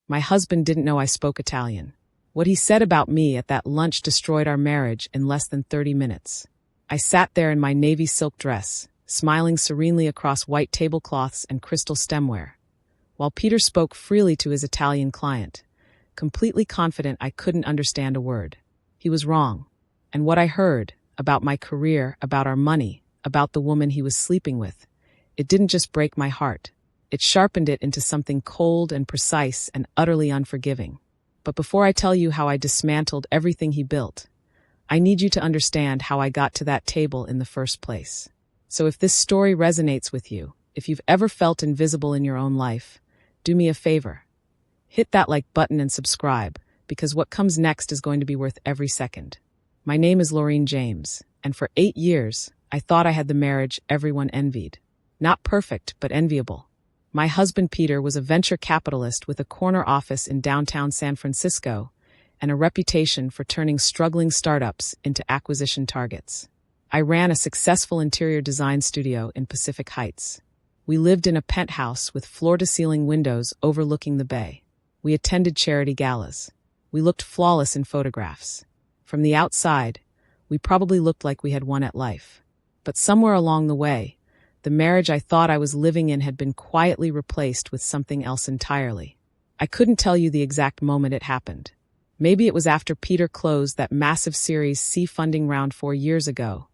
My husband didn't know I spoke Italian. What he said about me at that lunch destroyed our marriage in less than 30 minutes. I sat there in my navy silk dress, smiling serenely across white tablecloths and crystal stemware, while Peter spoke freely to his Italian client, completely confident I couldn't understand a word. He was wrong. And what I heard, about my career, about our money, about the woman he was sleeping with, it didn't just break my heart. It sharpened it into something cold and precise and utterly unforgiving. But before I tell you how I dismantled everything he built, I need you to understand how I got to that table in the first place. So if this story resonates with you, if you've ever felt invisible in your own life, do me a favor. Hit that like button and subscribe, because what comes next is going to be worth every second. My name is Laureen James, and for 8 years, I thought I had the marriage everyone envied. Not perfect, but enviable. My husband Peter was a venture capitalist with a corner office in downtown San Francisco and a reputation for turning struggling startups into acquisition targets. I ran a successful interior design studio in Pacific Heights. We lived in a penthouse with floor-to-ceiling windows overlooking the bay. We attended charity galas. We looked flawless in photographs. From the outside, we probably looked like we had won at life. But somewhere along the way, the marriage I thought I was living in had been quietly replaced with something else entirely. I couldn't tell you the exact moment it happened. Maybe it was after Peter closed that massive Series C funding round 4 years ago,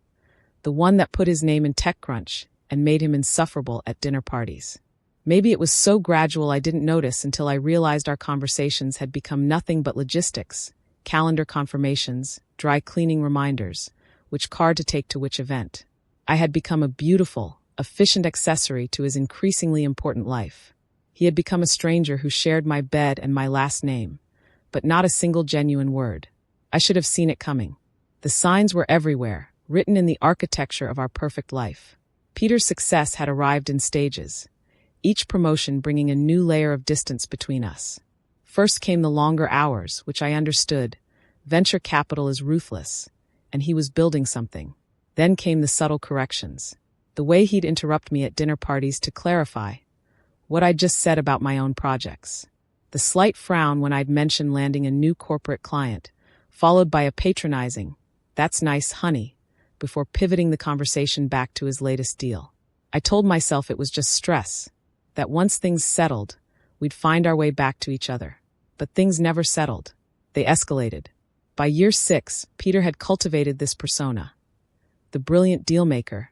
the one that put his name in TechCrunch and made him insufferable at dinner parties. Maybe it was so gradual I didn't notice until I realized our conversations had become nothing but logistics, calendar confirmations, dry cleaning reminders, which car to take to which event. I had become a beautiful, efficient accessory to his increasingly important life. He had become a stranger who shared my bed and my last name, but not a single genuine word. I should have seen it coming. The signs were everywhere, written in the architecture of our perfect life. Peter's success had arrived in stages, each promotion bringing a new layer of distance between us. First came the longer hours, which I understood. Venture capital is ruthless, and he was building something. Then came the subtle corrections. The way he'd interrupt me at dinner parties to clarify what I'd just said about my own projects. The slight frown when I'd mentioned landing a new corporate client, followed by a patronizing, "That's nice, honey," before pivoting the conversation back to his latest deal. I told myself it was just stress, that once things settled, we'd find our way back to each other. But things never settled. They escalated. By year 6, Peter had cultivated this persona. The brilliant dealmaker,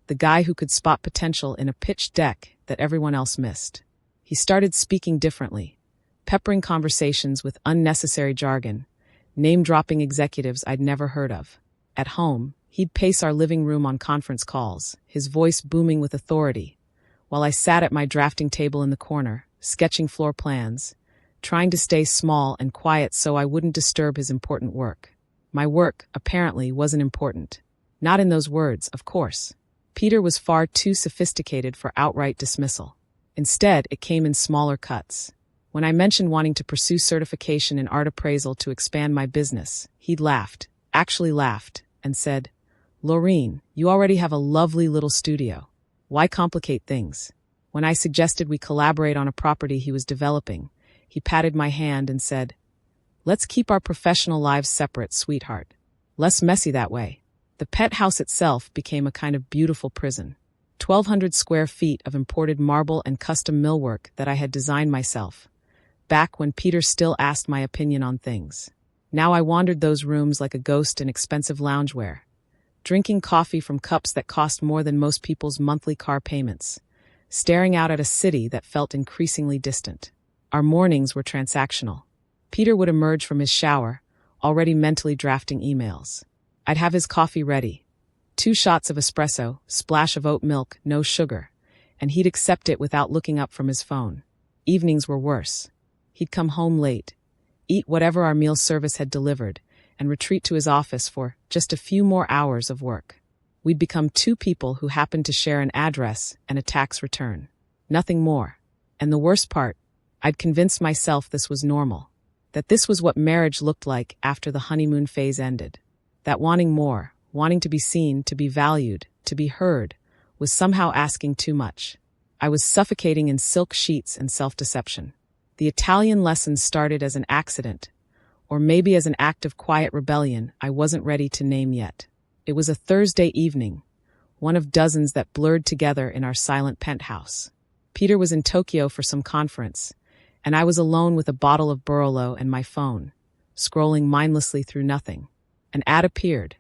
the guy who could spot potential in a pitch deck that everyone else missed. He started speaking differently, peppering conversations with unnecessary jargon, name-dropping executives I'd never heard of. At home, he'd pace our living room on conference calls, his voice booming with authority, while I sat at my drafting table in the corner, sketching floor plans, trying to stay small and quiet so I wouldn't disturb his important work. My work, apparently, wasn't important. Not in those words, of course. Peter was far too sophisticated for outright dismissal. Instead, it came in smaller cuts. When I mentioned wanting to pursue certification in art appraisal to expand my business, he'd laughed, actually laughed, and said, "Laureen, you already have a lovely little studio. Why complicate things?" When I suggested we collaborate on a property he was developing, he patted my hand and said, "Let's keep our professional lives separate, sweetheart. Less messy that way." The penthouse itself became a kind of beautiful prison. 1,200 square feet of imported marble and custom millwork that I had designed myself, back when Peter still asked my opinion on things. Now I wandered those rooms like a ghost in expensive loungewear, drinking coffee from cups that cost more than most people's monthly car payments, staring out at a city that felt increasingly distant. Our mornings were transactional. Peter would emerge from his shower, already mentally drafting emails. I'd have his coffee ready. 2 shots of espresso, splash of oat milk, no sugar, and he'd accept it without looking up from his phone. Evenings were worse. He'd come home late, eat whatever our meal service had delivered, and retreat to his office for just a few more hours of work. We'd become 2 people who happened to share an address and a tax return. Nothing more. And the worst part, I'd convinced myself this was normal, that this was what marriage looked like after the honeymoon phase ended. That wanting more, wanting to be seen, to be valued, to be heard, was somehow asking too much. I was suffocating in silk sheets and self-deception. The Italian lesson started as an accident, or maybe as an act of quiet rebellion I wasn't ready to name yet. It was a Thursday evening, one of dozens that blurred together in our silent penthouse. Peter was in Tokyo for some conference, and I was alone with a bottle of Barolo and my phone, scrolling mindlessly through nothing. An ad appeared,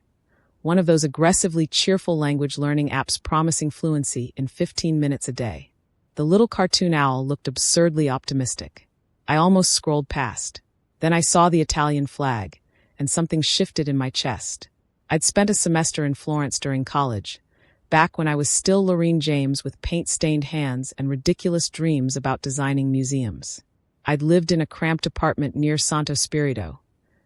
one of those aggressively cheerful language learning apps promising fluency in 15 minutes a day. The little cartoon owl looked absurdly optimistic. I almost scrolled past. Then I saw the Italian flag, and something shifted in my chest. I'd spent a semester in Florence during college, back when I was still Lorene James with paint-stained hands and ridiculous dreams about designing museums. I'd lived in a cramped apartment near Santo Spirito,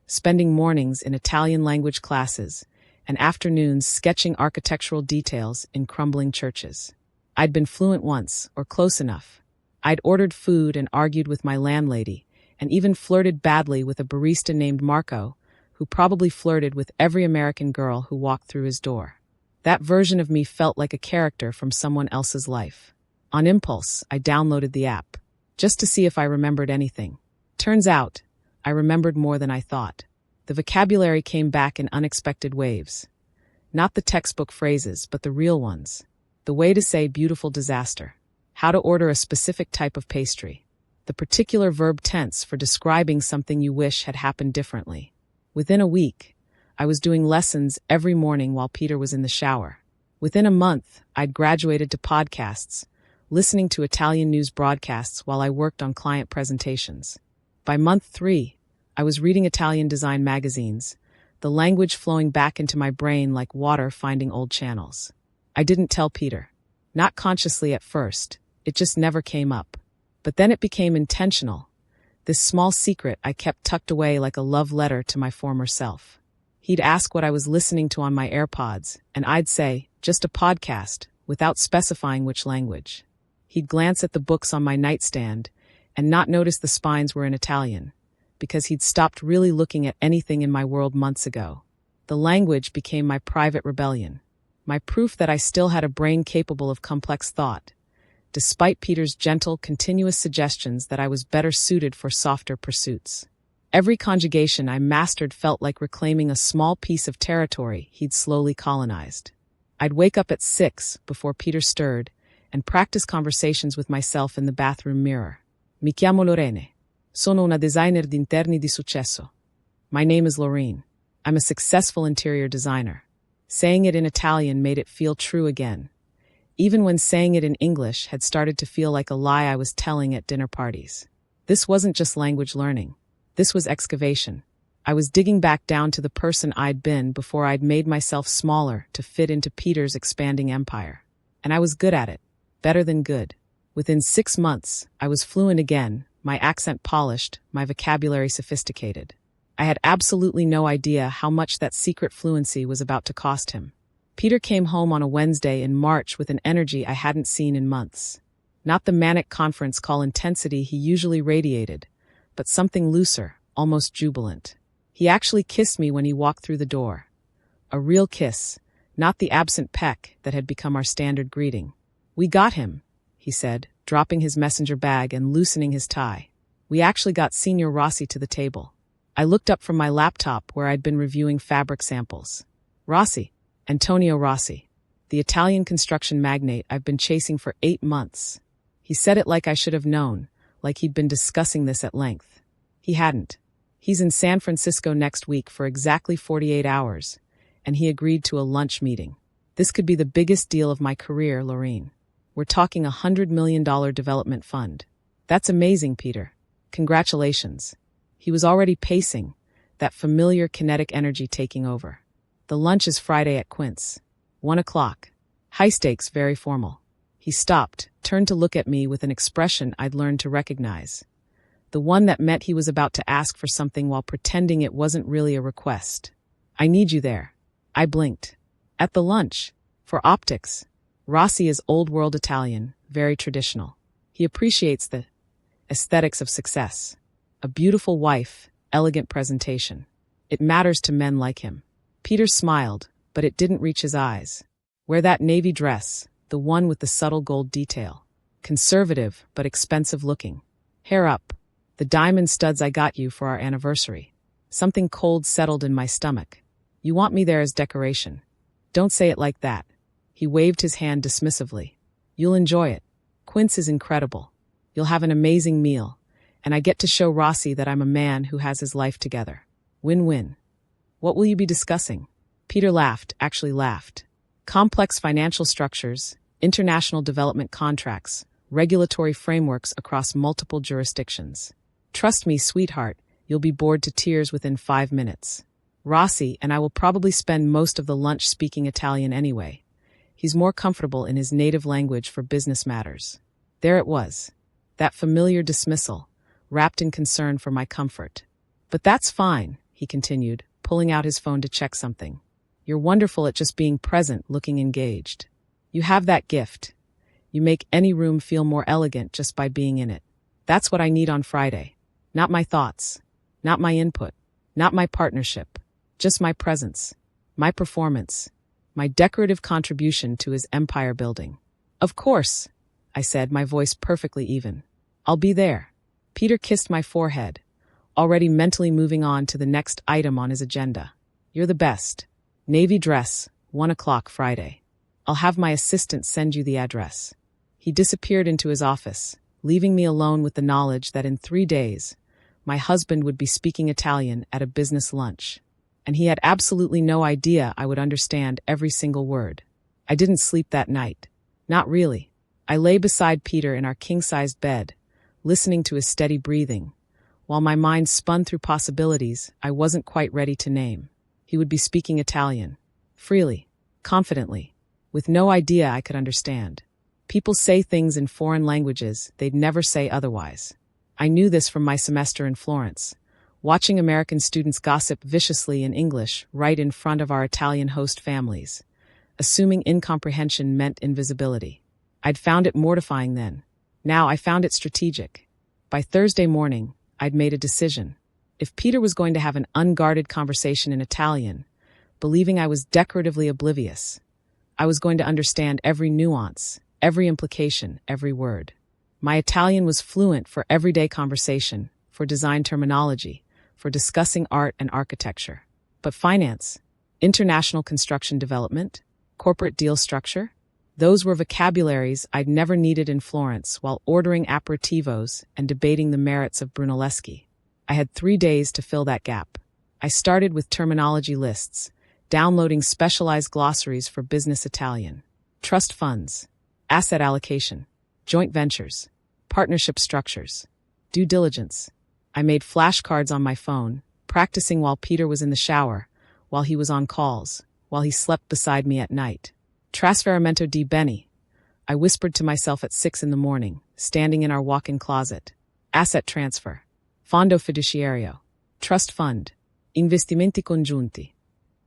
spending mornings in Italian language classes and afternoons sketching architectural details in crumbling churches. I'd been fluent once, or close enough. I'd ordered food and argued with my landlady, and even flirted badly with a barista named Marco, who probably flirted with every American girl who walked through his door. That version of me felt like a character from someone else's life. On impulse, I downloaded the app, just to see if I remembered anything. Turns out, I remembered more than I thought. The vocabulary came back in unexpected waves. Not the textbook phrases, but the real ones. The way to say beautiful disaster. How to order a specific type of pastry. The particular verb tense for describing something you wish had happened differently. Within a week, I was doing lessons every morning while Peter was in the shower. Within a month, I'd graduated to podcasts, listening to Italian news broadcasts while I worked on client presentations. By month 3, I was reading Italian design magazines, the language flowing back into my brain like water finding old channels. I didn't tell Peter. Not consciously at first, it just never came up. But then it became intentional. This small secret I kept tucked away like a love letter to my former self. He'd ask what I was listening to on my AirPods, and I'd say, just a podcast, without specifying which language. He'd glance at the books on my nightstand and not notice the spines were in Italian, because he'd stopped really looking at anything in my world months ago. The language became my private rebellion, my proof that I still had a brain capable of complex thought, despite Peter's gentle, continuous suggestions that I was better suited for softer pursuits. Every conjugation I mastered felt like reclaiming a small piece of territory he'd slowly colonized. I'd wake up at 6 before Peter stirred and practice conversations with myself in the bathroom mirror. Mi chiamo Lorene. Sono una designer d'interni di successo. My name is Lorene. I'm a successful interior designer. Saying it in Italian made it feel true again, even when saying it in English had started to feel like a lie I was telling at dinner parties. This wasn't just language learning. This was excavation. I was digging back down to the person I'd been before I'd made myself smaller to fit into Peter's expanding empire. And I was good at it. Better than good. Within 6 months, I was fluent again, my accent polished, my vocabulary sophisticated. I had absolutely no idea how much that secret fluency was about to cost him. Peter came home on a Wednesday in March with an energy I hadn't seen in months. Not the manic conference call intensity he usually radiated, but something looser, almost jubilant. He actually kissed me when he walked through the door. A real kiss, not the absent peck that had become our standard greeting. "We got him," he said, dropping his messenger bag and loosening his tie. "We actually got Signor Rossi to the table." I looked up from my laptop where I'd been reviewing fabric samples. Rossi, Antonio Rossi, the Italian construction magnate I've been chasing for 8 months. He said it like I should have known, like he'd been discussing this at length. He hadn't. He's in San Francisco next week for exactly 48 hours, and he agreed to a lunch meeting. This could be the biggest deal of my career, Lorene. We're talking $100 million development fund. That's amazing, Peter. Congratulations. He was already pacing, that familiar kinetic energy taking over. The lunch is Friday at Quince. 1 o'clock. High stakes, very formal. He stopped, turned to look at me with an expression I'd learned to recognize. The one that meant he was about to ask for something while pretending it wasn't really a request. "I need you there." I blinked. "At the lunch. For optics." Rossi is old-world Italian, very traditional. He appreciates the aesthetics of success. A beautiful wife, elegant presentation. It matters to men like him. Peter smiled, but it didn't reach his eyes. "Wear that navy dress, the one with the subtle gold detail. Conservative, but expensive looking. Hair up. The diamond studs I got you for our anniversary. Something cold settled in my stomach. You want me there as decoration. Don't say it like that. He waved his hand dismissively. You'll enjoy it. Quince is incredible. You'll have an amazing meal, and I get to show Rossi that I'm a man who has his life together. Win-win. What will you be discussing? Peter laughed, actually laughed. Complex financial structures, international development contracts, regulatory frameworks across multiple jurisdictions. Trust me, sweetheart, you'll be bored to tears within 5 minutes. Rossi and I will probably spend most of the lunch speaking Italian anyway. He's more comfortable in his native language for business matters. There it was. That familiar dismissal, wrapped in concern for my comfort. But that's fine, he continued, pulling out his phone to check something. You're wonderful at just being present, looking engaged. You have that gift. You make any room feel more elegant just by being in it. That's what I need on Friday. Not my thoughts. Not my input. Not my partnership. Just my presence. My performance. My decorative contribution to his empire building. Of course, I said, my voice perfectly even. I'll be there. Peter kissed my forehead, already mentally moving on to the next item on his agenda. You're the best. Navy dress, 1 o'clock Friday. I'll have my assistant send you the address. He disappeared into his office, leaving me alone with the knowledge that in 3 days, my husband would be speaking Italian at a business lunch. And he had absolutely no idea I would understand every single word. I didn't sleep that night. Not really. I lay beside Peter in our king-sized bed, listening to his steady breathing, while my mind spun through possibilities I wasn't quite ready to name. He would be speaking Italian, freely, confidently, with no idea I could understand. People say things in foreign languages they'd never say otherwise. I knew this from my semester in Florence, watching American students gossip viciously in English right in front of our Italian host families, assuming incomprehension meant invisibility. I'd found it mortifying then. Now I found it strategic. By Thursday morning, I'd made a decision. If Peter was going to have an unguarded conversation in Italian, believing I was decoratively oblivious, I was going to understand every nuance, every implication, every word. My Italian was fluent for everyday conversation, for design terminology, for discussing art and architecture. But finance, international construction development, corporate deal structure, those were vocabularies I'd never needed in Florence while ordering aperitivos and debating the merits of Brunelleschi. I had 3 days to fill that gap. I started with terminology lists, downloading specialized glossaries for business Italian, trust funds, asset allocation, joint ventures, partnership structures, due diligence. I made flashcards on my phone, practicing while Peter was in the shower, while he was on calls, while he slept beside me at night. Trasferimento di beni, I whispered to myself at 6 a.m, standing in our walk-in closet. Asset transfer. Fondo fiduciario. Trust fund. Investimenti congiunti.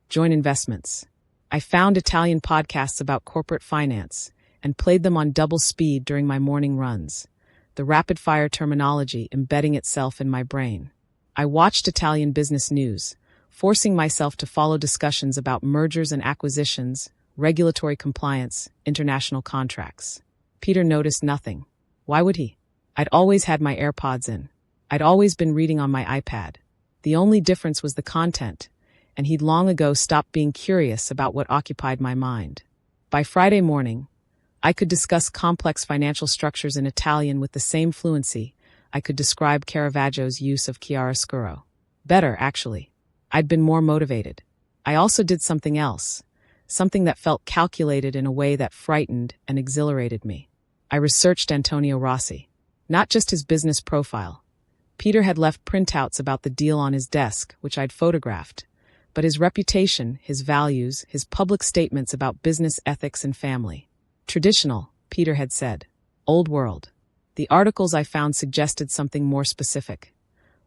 Joint investments. I found Italian podcasts about corporate finance and played them on double speed during my morning runs, the rapid-fire terminology embedding itself in my brain. I watched Italian business news, forcing myself to follow discussions about mergers and acquisitions, regulatory compliance, international contracts. Peter noticed nothing. Why would he? I'd always had my AirPods in. I'd always been reading on my iPad. The only difference was the content, and he'd long ago stopped being curious about what occupied my mind. By Friday morning, I could discuss complex financial structures in Italian with the same fluency I could describe Caravaggio's use of chiaroscuro. Better, actually. I'd been more motivated. I also did something else, something that felt calculated in a way that frightened and exhilarated me. I researched Antonio Rossi. Not just his business profile. Peter had left printouts about the deal on his desk, which I'd photographed, but his reputation, his values, his public statements about business ethics and family. Traditional, Peter had said. Old world. The articles I found suggested something more specific.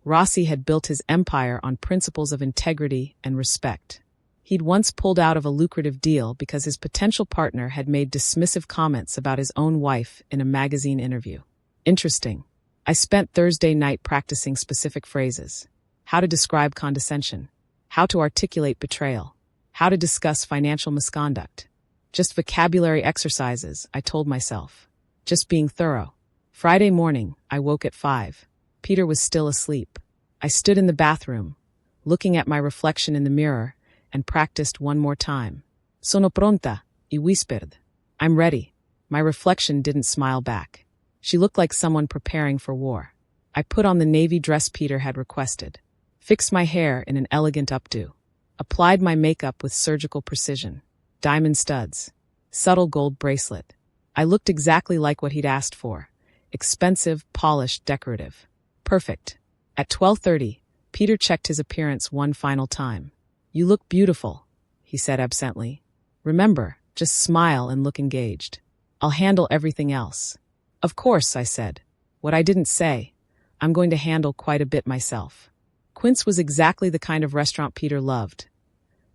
Rossi had built his empire on principles of integrity and respect. He'd once pulled out of a lucrative deal because his potential partner had made dismissive comments about his own wife in a magazine interview. Interesting. I spent Thursday night practicing specific phrases. How to describe condescension. How to articulate betrayal. How to discuss financial misconduct. Just vocabulary exercises, I told myself. Just being thorough. Friday morning, I woke at 5. Peter was still asleep. I stood in the bathroom, looking at my reflection in the mirror, and practiced one more time. Sono pronta, I whispered. I'm ready. My reflection didn't smile back. She looked like someone preparing for war. I put on the navy dress Peter had requested, fixed my hair in an elegant updo, applied my makeup with surgical precision, diamond studs, subtle gold bracelet. I looked exactly like what he'd asked for. Expensive, polished, decorative. Perfect. At 12:30, Peter checked his appearance one final time. You look beautiful, he said absently. Remember, just smile and look engaged. I'll handle everything else. Of course, I said. What I didn't say, I'm going to handle quite a bit myself. Quince was exactly the kind of restaurant Peter loved.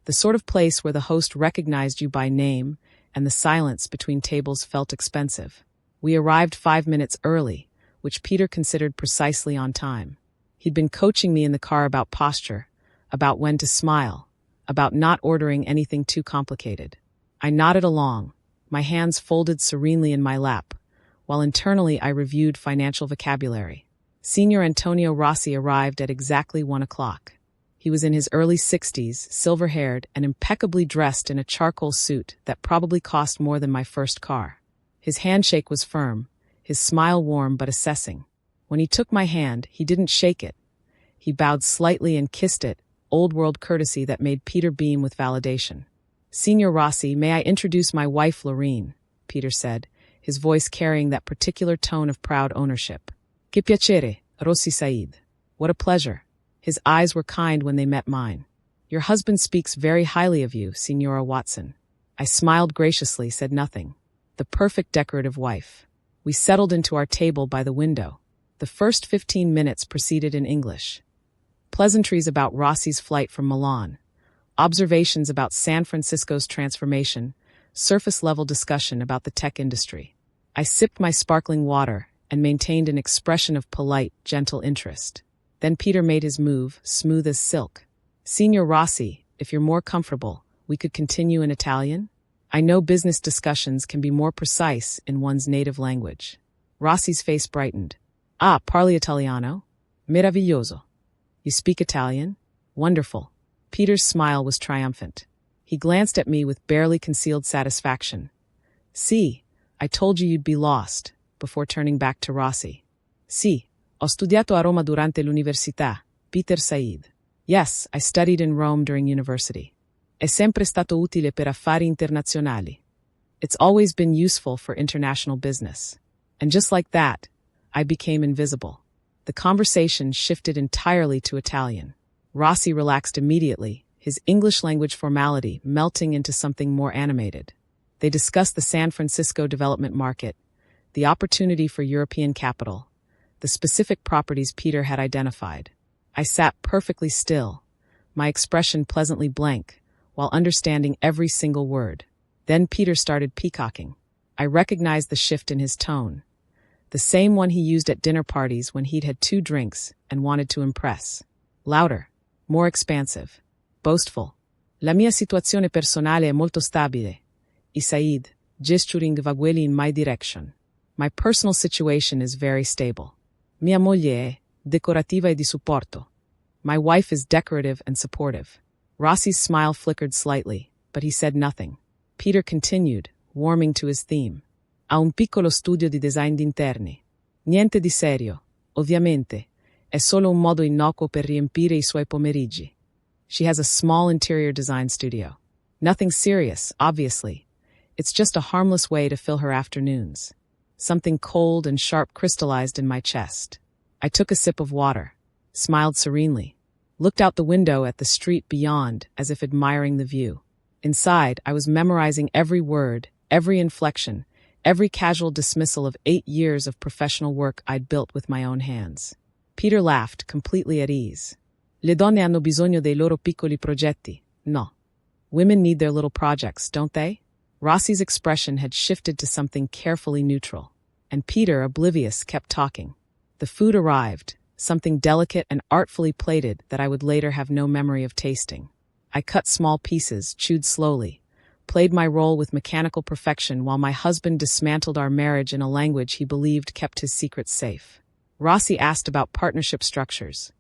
The sort of place where the host recognized you by name and the silence between tables felt expensive. We arrived 5 minutes early, which Peter considered precisely on time. He'd been coaching me in the car about posture, about when to smile, about not ordering anything too complicated. I nodded along, my hands folded serenely in my lap, while internally I reviewed financial vocabulary. Signor Antonio Rossi arrived at exactly 1 o'clock. He was in his early 60s, silver-haired, and impeccably dressed in a charcoal suit that probably cost more than my first car. His handshake was firm, his smile warm but assessing. When he took my hand, he didn't shake it. He bowed slightly and kissed it, old-world courtesy that made Peter beam with validation. Signor Rossi, may I introduce my wife Lorene, Peter said, his voice carrying that particular tone of proud ownership. Che piacere, Rossi Said. What a pleasure. His eyes were kind when they met mine. Your husband speaks very highly of you, Signora Watson. I smiled graciously, said nothing. The perfect decorative wife. We settled into our table by the window. The first 15 minutes proceeded in English. Pleasantries about Rossi's flight from Milan. Observations about San Francisco's transformation. Surface-level discussion about the tech industry. I sipped my sparkling water and maintained an expression of polite, gentle interest. Then Peter made his move, smooth as silk. Signor Rossi, if you're more comfortable, we could continue in Italian? I know business discussions can be more precise in one's native language. Rossi's face brightened. Ah, parli Italiano? Meraviglioso. You speak Italian? Wonderful. Peter's smile was triumphant. He glanced at me with barely concealed satisfaction. See, I told you you'd be lost, before turning back to Rossi. Sì, ho studiato a Roma durante l'università, Peter Said. Yes, I studied in Rome during university. È sempre stato utile per affari internazionali. It's always been useful for international business. And just like that, I became invisible. The conversation shifted entirely to Italian. Rossi relaxed immediately, his English language formality melting into something more animated. They discussed the San Francisco development market, the opportunity for European capital, the specific properties Peter had identified. I sat perfectly still, my expression pleasantly blank, while understanding every single word. Then Peter started peacocking. I recognized the shift in his tone, the same one he used at dinner parties when he'd had 2 drinks and wanted to impress. Louder, more expansive, boastful. La mia situazione personale è molto stabile. I Said, gesturing vaguely in my direction. My personal situation is very stable. Mia moglie è decorativa e di supporto. My wife is decorative and supportive. Rossi's smile flickered slightly, but he said nothing. Peter continued, warming to his theme. Ha un piccolo studio di design d'interni. Niente di serio, ovviamente. È solo un modo innocuo per riempire I suoi pomeriggi. She has a small interior design studio. Nothing serious, obviously. It's just a harmless way to fill her afternoons. Something cold and sharp crystallized in my chest. I took a sip of water, smiled serenely, looked out the window at the street beyond as if admiring the view. Inside, I was memorizing every word, every inflection, every casual dismissal of 8 years of professional work I'd built with my own hands. Peter laughed, completely at ease. Le donne hanno bisogno dei loro piccoli progetti, no. Women need their little projects, don't they? Rossi's expression had shifted to something carefully neutral, and Peter, oblivious, kept talking. The food arrived, something delicate and artfully plated that I would later have no memory of tasting. I cut small pieces, chewed slowly, played my role with mechanical perfection while my husband dismantled our marriage in a language he believed kept his secrets safe. Rossi asked about partnership structures,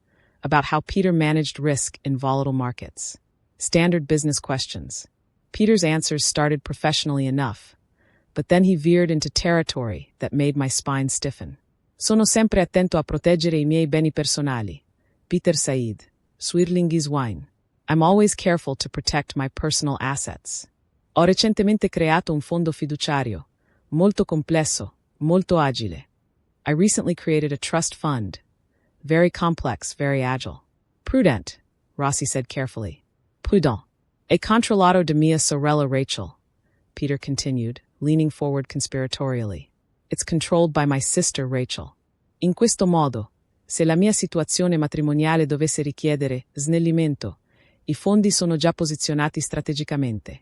about how Peter managed risk in volatile markets. Standard business questions. Peter's answers started professionally enough, but then he veered into territory that made my spine stiffen. Sono sempre attento a proteggere I miei beni personali. Peter Said, Swirling's wine. I'm always careful to protect my personal assets. Ho recentemente creato un fondo fiduciario, molto complesso, molto agile. I recently created a trust fund. Very complex, very agile. Prudent, Rossi said carefully. Prudent. E controllato da mia sorella Rachel, Peter continued, leaning forward conspiratorially. It's controlled by my sister Rachel. In questo modo, se la mia situazione matrimoniale dovesse richiedere snellimento, I fondi sono già posizionati strategicamente.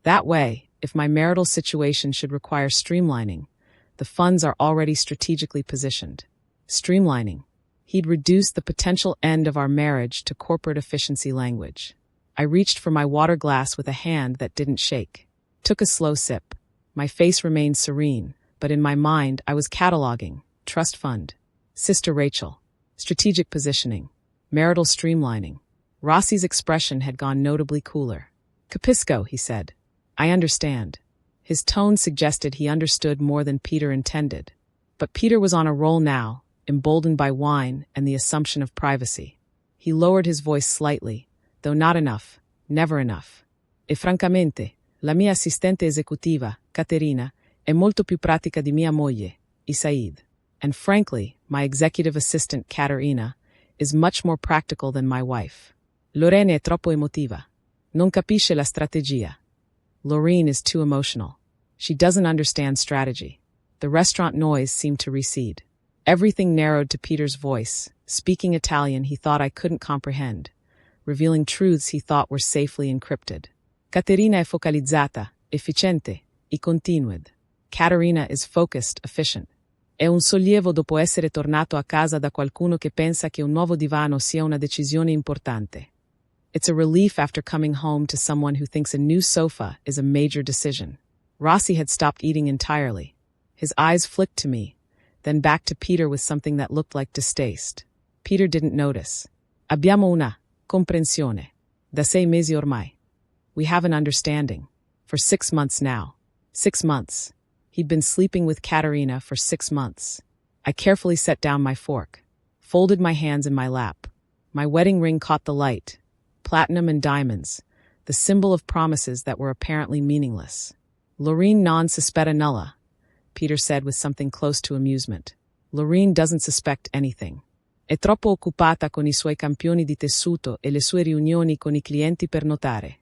That way, if my marital situation should require streamlining, the funds are already strategically positioned. Streamlining. He'd reduced the potential end of our marriage to corporate efficiency language. I reached for my water glass with a hand that didn't shake. Took a slow sip. My face remained serene, but in my mind I was cataloging. Trust fund. Sister Rachel. Strategic positioning. Marital streamlining. Rossi's expression had gone notably cooler. Capisco, he said. I understand. His tone suggested he understood more than Peter intended. But Peter was on a roll now, emboldened by wine and the assumption of privacy. He lowered his voice slightly, though not enough, never enough. E francamente, la mia assistente esecutiva, Caterina, è molto più pratica di mia moglie, Isaid. And frankly, my executive assistant, Caterina, is much more practical than my wife. Lorena è troppo emotiva. Non capisce la strategia. Lorene is too emotional. She doesn't understand strategy. The restaurant noise seemed to recede. Everything narrowed to Peter's voice, speaking Italian he thought I couldn't comprehend, revealing truths he thought were safely encrypted. Caterina è focalizzata, efficiente, e continued. Caterina is focused, efficient. È un sollievo dopo essere tornato a casa da qualcuno che pensa che un nuovo divano sia una decisione importante. It's a relief after coming home to someone who thinks a new sofa is a major decision. Rossi had stopped eating entirely. His eyes flicked to me, then back to Peter with something that looked like distaste. Peter didn't notice. Abbiamo una comprensione. Da 6 mesi ormai. We have an understanding. For 6 months now. 6 months. He'd been sleeping with Caterina for 6 months. I carefully set down my fork, folded my hands in my lap. My wedding ring caught the light. Platinum and diamonds, the symbol of promises that were apparently meaningless. Lorene non sospetta nulla, Peter said with something close to amusement. Lorene doesn't suspect anything. È troppo occupata con I suoi campioni di tessuto e le sue riunioni con I clienti per notare.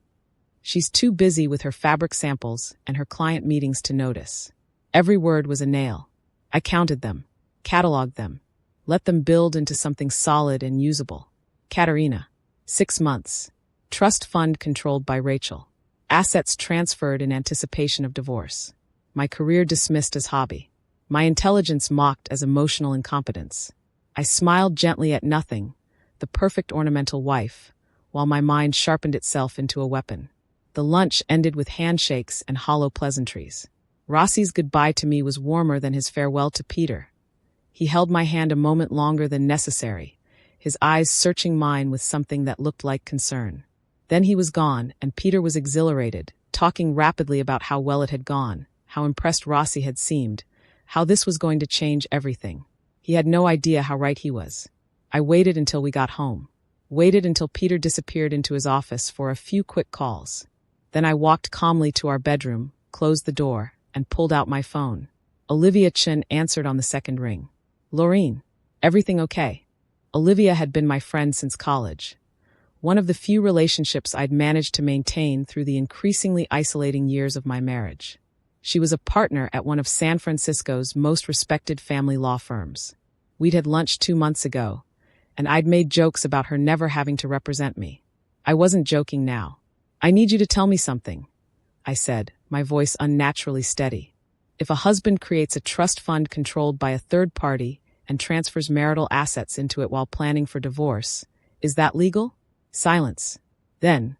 She's too busy with her fabric samples and her client meetings to notice. Every word was a nail. I counted them, cataloged them, let them build into something solid and usable. Caterina. 6 months. Trust fund controlled by Rachel. Assets transferred in anticipation of divorce. My career dismissed as hobby. My intelligence mocked as emotional incompetence. I smiled gently at nothing, the perfect ornamental wife, while my mind sharpened itself into a weapon. The lunch ended with handshakes and hollow pleasantries. Rossi's goodbye to me was warmer than his farewell to Peter. He held my hand a moment longer than necessary, his eyes searching mine with something that looked like concern. Then he was gone, and Peter was exhilarated, talking rapidly about how well it had gone, how impressed Rossi had seemed, how this was going to change everything. He had no idea how right he was. I waited until we got home. Waited until Peter disappeared into his office for a few quick calls. Then I walked calmly to our bedroom, closed the door, and pulled out my phone. Olivia Chen answered on the second ring. Lorene, everything okay? Olivia had been my friend since college. One of the few relationships I'd managed to maintain through the increasingly isolating years of my marriage. She was a partner at one of San Francisco's most respected family law firms. We'd had lunch 2 months ago, and I'd made jokes about her never having to represent me. I wasn't joking now. I need you to tell me something, I said, my voice unnaturally steady. If a husband creates a trust fund controlled by a third party and transfers marital assets into it while planning for divorce, is that legal? Silence. Then,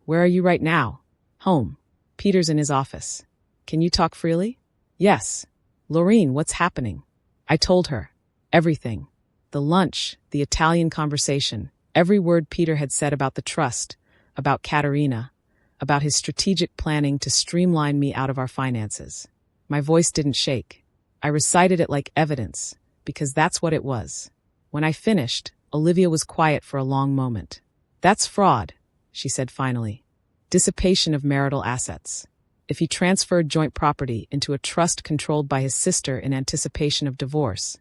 where are you right now? Home. Peter's in his office. Can you talk freely? Yes. Lorene, what's happening? I told her. Everything. The lunch, the Italian conversation, every word Peter had said about the trust, about Katerina, about his strategic planning to streamline me out of our finances. My voice didn't shake. I recited it like evidence, because that's what it was. When I finished, Olivia was quiet for a long moment. "That's fraud," she said finally. "Dissipation of marital assets. If he transferred joint property into a trust controlled by his sister in anticipation of divorce,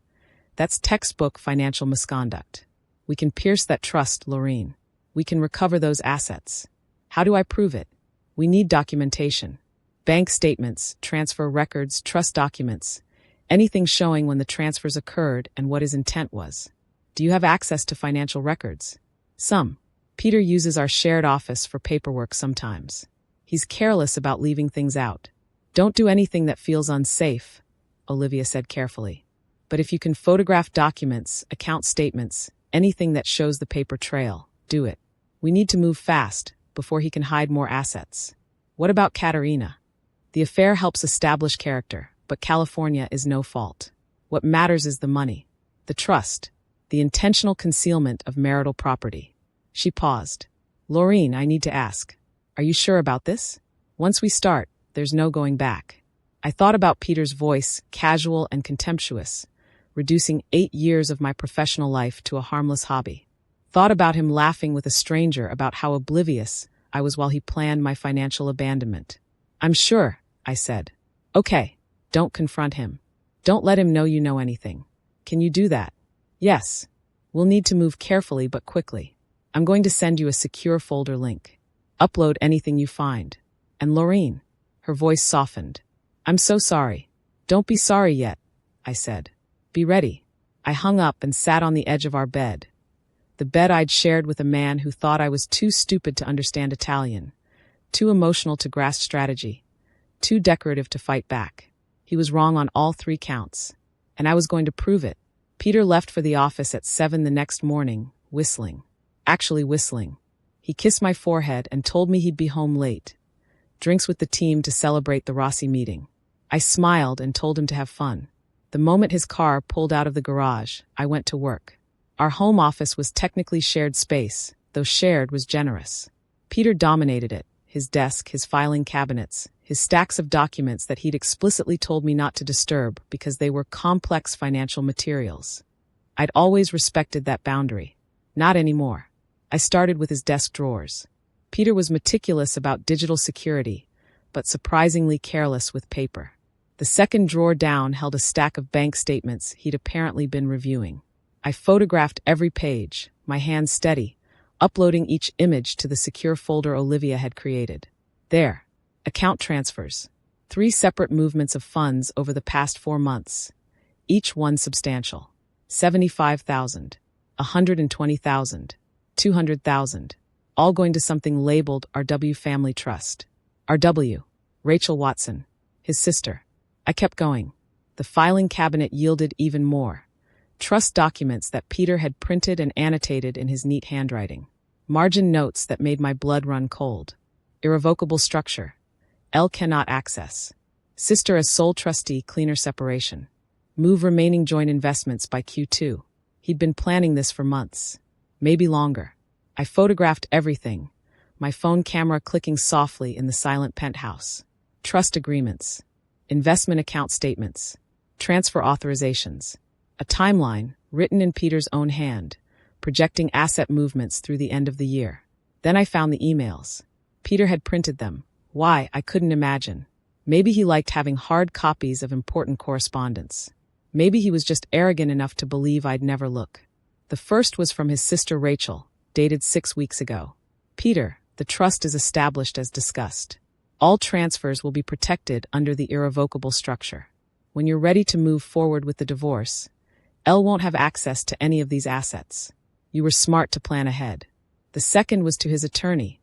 that's textbook financial misconduct. We can pierce that trust, Laureen. We can recover those assets. How do I prove it? We need documentation. Bank statements, transfer records, trust documents, anything showing when the transfers occurred and what his intent was. Do you have access to financial records?" "Some. Peter uses our shared office for paperwork sometimes. He's careless about leaving things out." "Don't do anything that feels unsafe," Olivia said carefully. "But if you can photograph documents, account statements, anything that shows the paper trail, do it. We need to move fast, before he can hide more assets." "What about Katerina?" "The affair helps establish character, but California is no fault. What matters is the money, the trust, the intentional concealment of marital property." She paused. "Laureen, I need to ask. Are you sure about this? Once we start, there's no going back." I thought about Peter's voice, casual and contemptuous, reducing 8 years of my professional life to a harmless hobby. Thought about him laughing with a stranger about how oblivious I was while he planned my financial abandonment. "I'm sure," I said. "Okay, don't confront him. Don't let him know you know anything. Can you do that?" "Yes. We'll need to move carefully but quickly. I'm going to send you a secure folder link. Upload anything you find. And Laureen," her voice softened, "I'm so sorry." "Don't be sorry yet," I said. "Be ready." I hung up and sat on the edge of our bed. The bed I'd shared with a man who thought I was too stupid to understand Italian, too emotional to grasp strategy, too decorative to fight back. He was wrong on all 3 counts, and I was going to prove it. Peter left for the office at 7 the next morning, whistling. Actually whistling. He kissed my forehead and told me he'd be home late. Drinks with the team to celebrate the Rossi meeting. I smiled and told him to have fun. The moment his car pulled out of the garage, I went to work. Our home office was technically shared space, though shared was generous. Peter dominated it, his desk, his filing cabinets, his stacks of documents that he'd explicitly told me not to disturb because they were complex financial materials. I'd always respected that boundary. Not anymore. I started with his desk drawers. Peter was meticulous about digital security, but surprisingly careless with paper. The second drawer down held a stack of bank statements he'd apparently been reviewing. I photographed every page, my hands steady, uploading each image to the secure folder Olivia had created. There. Account transfers. 3 separate movements of funds over the past 4 months. Each one substantial. 75,000, 120,000, 200,000. All going to something labeled RW Family Trust. RW. Rachel Watson. His sister. I kept going. The filing cabinet yielded even more. Trust documents that Peter had printed and annotated in his neat handwriting. Margin notes that made my blood run cold. Irrevocable structure. L cannot access. Sister as sole trustee, cleaner separation. Move remaining joint investments by Q2. He'd been planning this for months. Maybe longer. I photographed everything, my phone camera clicking softly in the silent penthouse. Trust agreements. Investment account statements. Transfer authorizations. A timeline, written in Peter's own hand, projecting asset movements through the end of the year. Then I found the emails. Peter had printed them. Why, I couldn't imagine. Maybe he liked having hard copies of important correspondence. Maybe he was just arrogant enough to believe I'd never look. The first was from his sister Rachel, dated 6 weeks ago. "Peter, the trust is established as discussed. All transfers will be protected under the irrevocable structure. When you're ready to move forward with the divorce, Elle won't have access to any of these assets. You were smart to plan ahead." The second was to his attorney.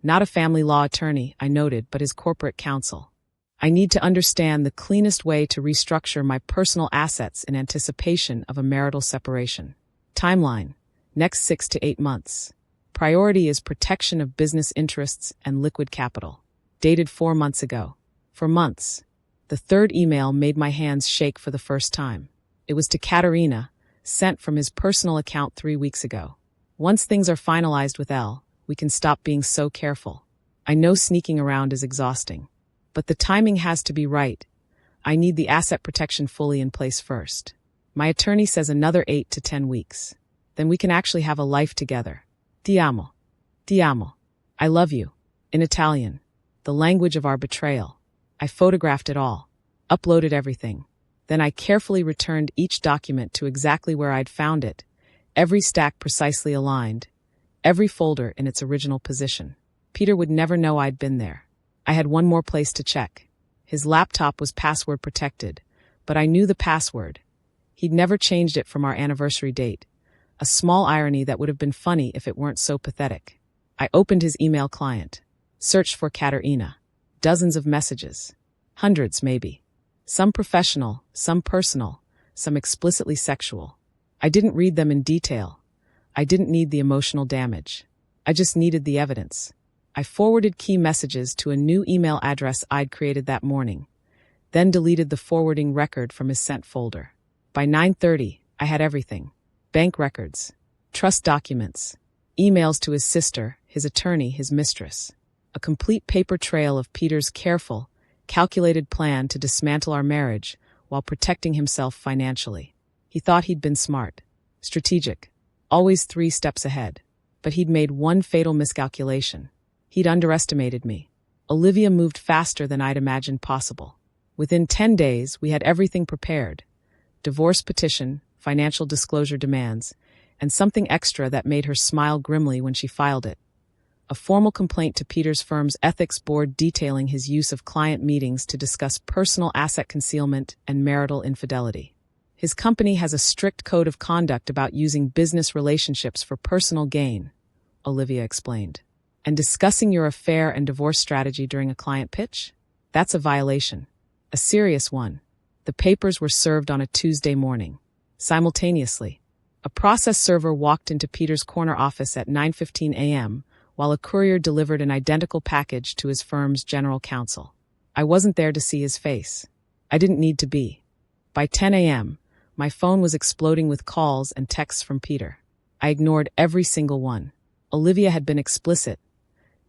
Not a family law attorney, I noted, but his corporate counsel. "I need to understand the cleanest way to restructure my personal assets in anticipation of a marital separation. Timeline, next 6 to 8 months. Priority is protection of business interests and liquid capital." Dated 4 months ago. For months. The third email made my hands shake for the first time. It was to Katerina, sent from his personal account 3 weeks ago. Once things are finalized with Elle, we can stop being so careful. I know sneaking around is exhausting, but the timing has to be right. I need the asset protection fully in place first. My attorney says another 8 to 10 weeks. Then we can actually have a life together. Ti amo. Ti amo. I love you. In Italian. The language of our betrayal. I photographed it all. Uploaded everything. Then I carefully returned each document to exactly where I'd found it. Every stack precisely aligned. Every folder in its original position. Peter would never know I'd been there. I had one more place to check. His laptop was password protected, but I knew the password. He'd never changed it from our anniversary date. A small irony that would have been funny if it weren't so pathetic. I opened his email client. Searched for Katerina. Dozens of messages. Hundreds, maybe. Some professional, some personal, some explicitly sexual. I didn't read them in detail. I didn't need the emotional damage. I just needed the evidence. I forwarded key messages to a new email address I'd created that morning, then deleted the forwarding record from his sent folder. By 9:30, I had everything. Bank records, trust documents, emails to his sister, his attorney, his mistress. A complete paper trail of Peter's careful, calculated plan to dismantle our marriage while protecting himself financially. He thought he'd been smart, strategic, always 3 steps ahead. But he'd made one fatal miscalculation. He'd underestimated me. Olivia moved faster than I'd imagined possible. Within 10 days, we had everything prepared. Divorce petition, financial disclosure demands, and something extra that made her smile grimly when she filed it. A formal complaint to Peter's firm's ethics board detailing his use of client meetings to discuss personal asset concealment and marital infidelity. His company has a strict code of conduct about using business relationships for personal gain, Olivia explained. And discussing your affair and divorce strategy during a client pitch? That's a violation. A serious one. The papers were served on a Tuesday morning. Simultaneously, a process server walked into Peter's corner office at 9:15 a.m., while a courier delivered an identical package to his firm's general counsel. I wasn't there to see his face. I didn't need to be. By 10 a.m., my phone was exploding with calls and texts from Peter. I ignored every single one. Olivia had been explicit.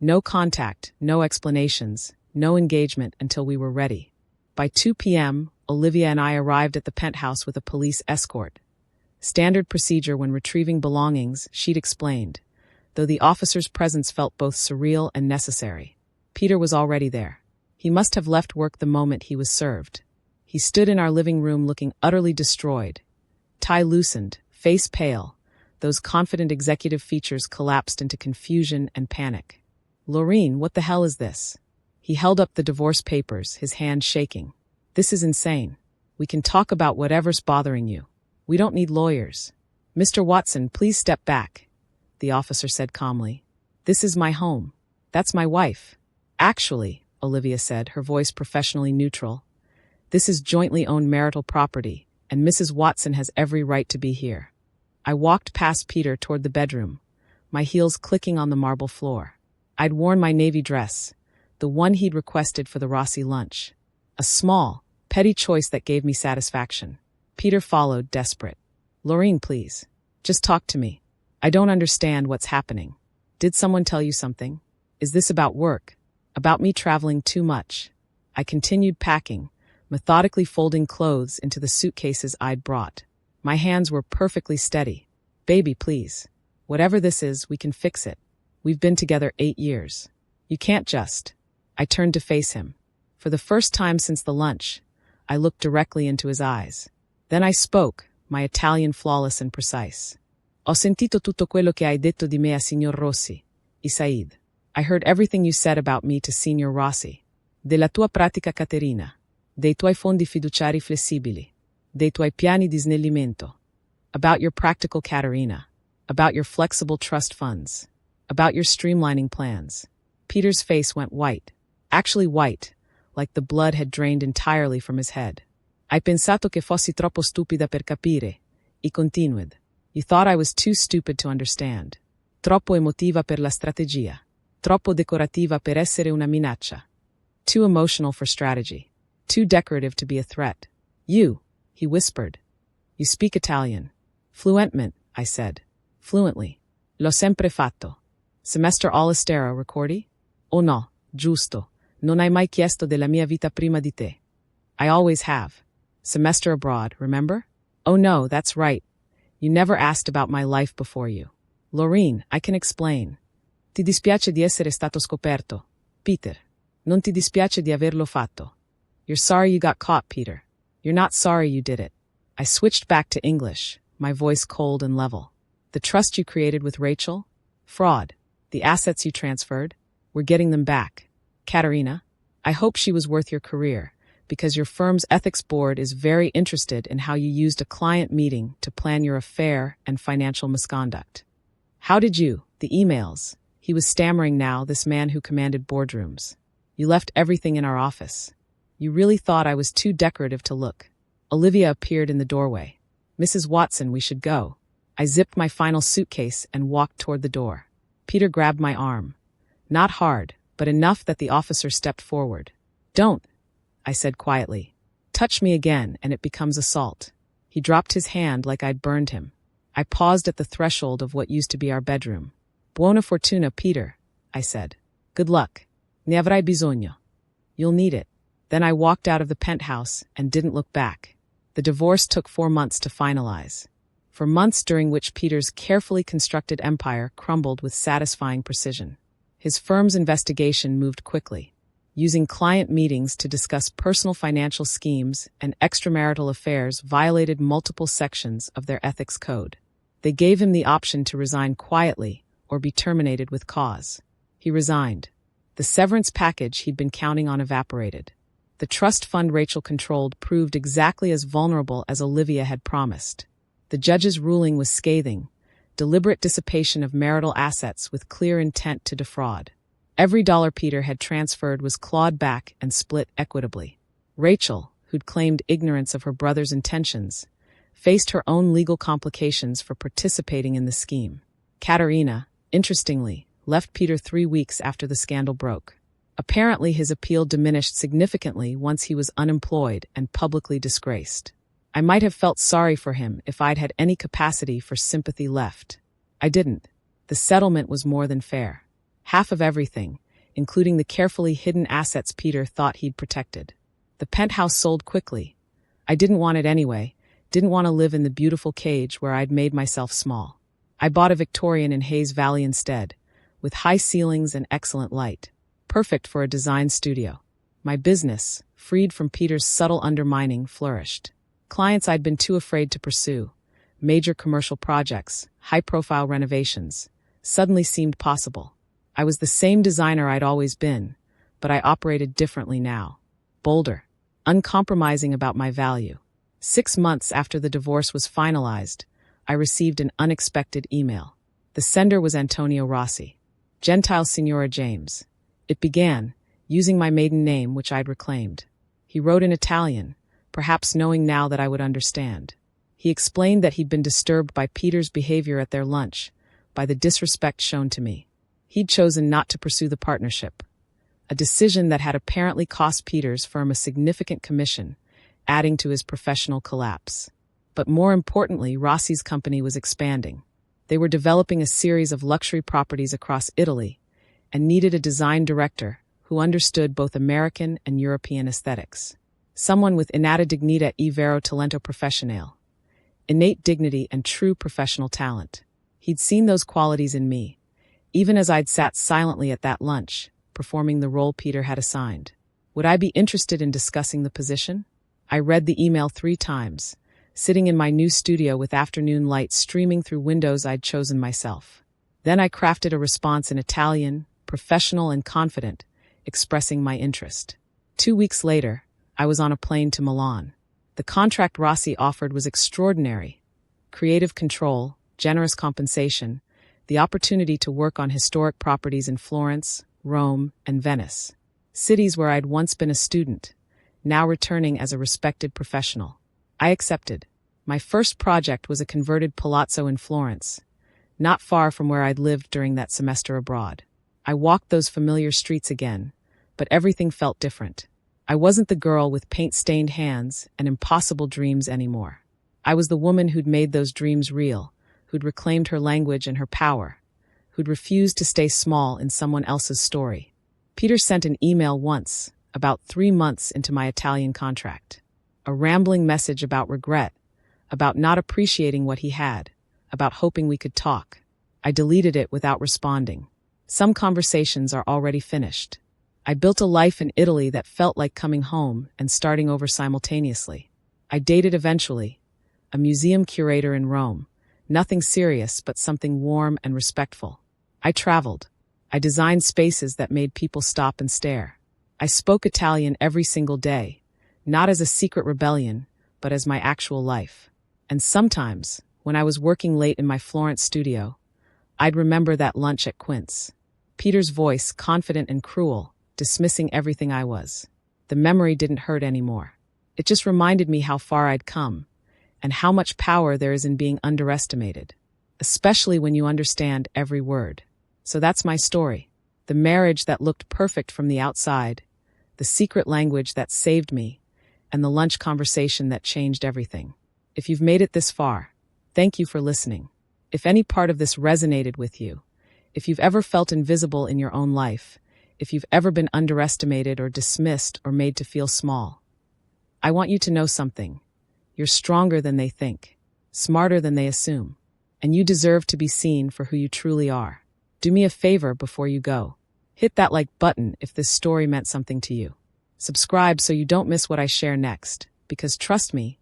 No contact, no explanations, no engagement until we were ready. By 2 p.m., Olivia and I arrived at the penthouse with a police escort. Standard procedure when retrieving belongings, she'd explained, though the officer's presence felt both surreal and necessary. Peter was already there. He must have left work the moment he was served. He stood in our living room looking utterly destroyed. Tie loosened, face pale, those confident executive features collapsed into confusion and panic. "Laureen, what the hell is this?" He held up the divorce papers, his hand shaking. "This is insane. We can talk about whatever's bothering you. We don't need lawyers." "Mr. Watson, please step back," the officer said calmly. "This is my home. That's my wife." "Actually," Olivia said, her voice professionally neutral, "this is jointly owned marital property, and Mrs. Watson has every right to be here." I walked past Peter toward the bedroom, my heels clicking on the marble floor. I'd worn my navy dress, the one he'd requested for the Rossi lunch. A small, petty choice that gave me satisfaction. Peter followed, desperate. "Laureen, please. Just talk to me. I don't understand what's happening. Did someone tell you something? Is this about work? About me traveling too much?" I continued packing, methodically folding clothes into the suitcases I'd brought. My hands were perfectly steady. "Baby, please. Whatever this is, we can fix it. We've been together 8 years. You can't just..." I turned to face him. For the first time since the lunch, I looked directly into his eyes. Then I spoke, my Italian flawless and precise. "Ho sentito tutto quello che hai detto di me a Signor Rossi, Isaid. I heard everything you said about me to Signor Rossi. Della tua pratica Caterina. Dei tuoi fondi fiduciari flessibili. Dei tuoi piani di snellimento. About your practical Caterina. About your flexible trust funds. About your streamlining plans." Peter's face went white. Actually white, like the blood had drained entirely from his head. "Hai pensato che fossi troppo stupida per capire," he continued. "You thought I was too stupid to understand. Troppo emotiva per la strategia. Troppo decorativa per essere una minaccia. Too emotional for strategy. Too decorative to be a threat. You," he whispered. "You speak Italian. Fluentment, I said. Fluently. L'ho sempre fatto. Semestre all'estero, ricordi? Oh no, giusto. Non hai mai chiesto della mia vita prima di te. I always have. Semester abroad, remember? Oh no, that's right. You never asked about my life before you. Laureen, I can explain. Ti dispiace di essere stato scoperto, Peter. Non ti dispiace di averlo fatto. You're sorry you got caught, Peter. You're not sorry you did it. I switched back to English, my voice cold and level. The trust you created with Rachel? Fraud. The assets you transferred? We're getting them back. Katerina, I hope she was worth your career, because your firm's ethics board is very interested in how you used a client meeting to plan your affair and financial misconduct. How did you? The emails. He was stammering now, this man who commanded boardrooms. You left everything in our office. You really thought I was too decorative to look. Olivia appeared in the doorway. Mrs. Watson, we should go. I zipped my final suitcase and walked toward the door. Peter grabbed my arm. Not hard, but enough that the officer stepped forward. Don't, I said quietly. Touch me again and it becomes assault. He dropped his hand like I'd burned him. I paused at the threshold of what used to be our bedroom. Buona fortuna, Peter, I said. Good luck. Ne avrai bisogno. You'll need it. Then I walked out of the penthouse and didn't look back. The divorce took 4 months to finalize. For months during which Peter's carefully constructed empire crumbled with satisfying precision. His firm's investigation moved quickly, using client meetings to discuss personal financial schemes and extramarital affairs violated multiple sections of their ethics code. They gave him the option to resign quietly or be terminated with cause. He resigned. The severance package he'd been counting on evaporated. The trust fund Rachel controlled proved exactly as vulnerable as Olivia had promised. The judge's ruling was scathing, deliberate dissipation of marital assets with clear intent to defraud. Every dollar Peter had transferred was clawed back and split equitably. Rachel, who'd claimed ignorance of her brother's intentions, faced her own legal complications for participating in the scheme. Katerina, interestingly, left Peter 3 weeks after the scandal broke. Apparently his appeal diminished significantly once he was unemployed and publicly disgraced. I might have felt sorry for him if I'd had any capacity for sympathy left. I didn't. The settlement was more than fair. Half of everything, including the carefully hidden assets Peter thought he'd protected. The penthouse sold quickly. I didn't want it anyway, didn't want to live in the beautiful cage where I'd made myself small. I bought a Victorian in Hayes Valley instead, with high ceilings and excellent light. Perfect for a design studio. My business, freed from Peter's subtle undermining, flourished. Clients I'd been too afraid to pursue, major commercial projects, high-profile renovations, suddenly seemed possible. I was the same designer I'd always been, but I operated differently now. Bolder, uncompromising about my value. 6 months after the divorce was finalized, I received an unexpected email. The sender was Antonio Rossi. Gentile Signora James. It began, using my maiden name, which I'd reclaimed. He wrote in Italian, perhaps knowing now that I would understand. He explained that he'd been disturbed by Peter's behavior at their lunch, by the disrespect shown to me. He'd chosen not to pursue the partnership, a decision that had apparently cost Peter's firm a significant commission, adding to his professional collapse. But more importantly, Rossi's company was expanding. They were developing a series of luxury properties across Italy and needed a design director who understood both American and European aesthetics. Someone with innata dignità e vero talento professionale. Innate dignity and true professional talent. He'd seen those qualities in me, even as I'd sat silently at that lunch, performing the role Peter had assigned. Would I be interested in discussing the position? I read the email 3 times, sitting in my new studio with afternoon light streaming through windows I'd chosen myself. Then I crafted a response in Italian, professional and confident, expressing my interest. 2 weeks later, I was on a plane to Milan. The contract Rossi offered was extraordinary. Creative control, generous compensation, the opportunity to work on historic properties in Florence, Rome, and Venice. Cities where I'd once been a student, now returning as a respected professional. I accepted. My first project was a converted palazzo in Florence, not far from where I'd lived during that semester abroad. I walked those familiar streets again, but everything felt different. I wasn't the girl with paint-stained hands and impossible dreams anymore. I was the woman who'd made those dreams real, who'd reclaimed her language and her power, who'd refused to stay small in someone else's story. Peter sent an email once, about 3 months into my Italian contract. A rambling message about regret, about not appreciating what he had, about hoping we could talk. I deleted it without responding. Some conversations are already finished. I built a life in Italy that felt like coming home and starting over simultaneously. I dated eventually, a museum curator in Rome. Nothing serious, but something warm and respectful. I traveled. I designed spaces that made people stop and stare. I spoke Italian every single day, not as a secret rebellion, but as my actual life. And sometimes, when I was working late in my Florence studio, I'd remember that lunch at Quince. Peter's voice, confident and cruel, dismissing everything I was. The memory didn't hurt anymore. It just reminded me how far I'd come, and how much power there is in being underestimated, especially when you understand every word. So that's my story. The marriage that looked perfect from the outside, the secret language that saved me, and the lunch conversation that changed everything. If you've made it this far, thank you for listening. If any part of this resonated with you, if you've ever felt invisible in your own life, if you've ever been underestimated or dismissed or made to feel small, I want you to know something. You're stronger than they think, smarter than they assume, and you deserve to be seen for who you truly are. Do me a favor before you go. Hit that like button if this story meant something to you. Subscribe so you don't miss what I share next, because trust me,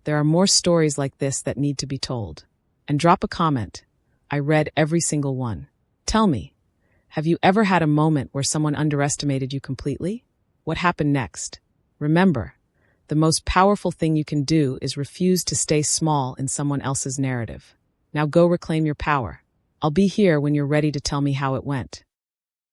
there are more stories like this that need to be told. And drop a comment. I read every single one. Tell me, have you ever had a moment where someone underestimated you completely? What happened next? Remember, the most powerful thing you can do is refuse to stay small in someone else's narrative. Now go reclaim your power. I'll be here when you're ready to tell me how it went.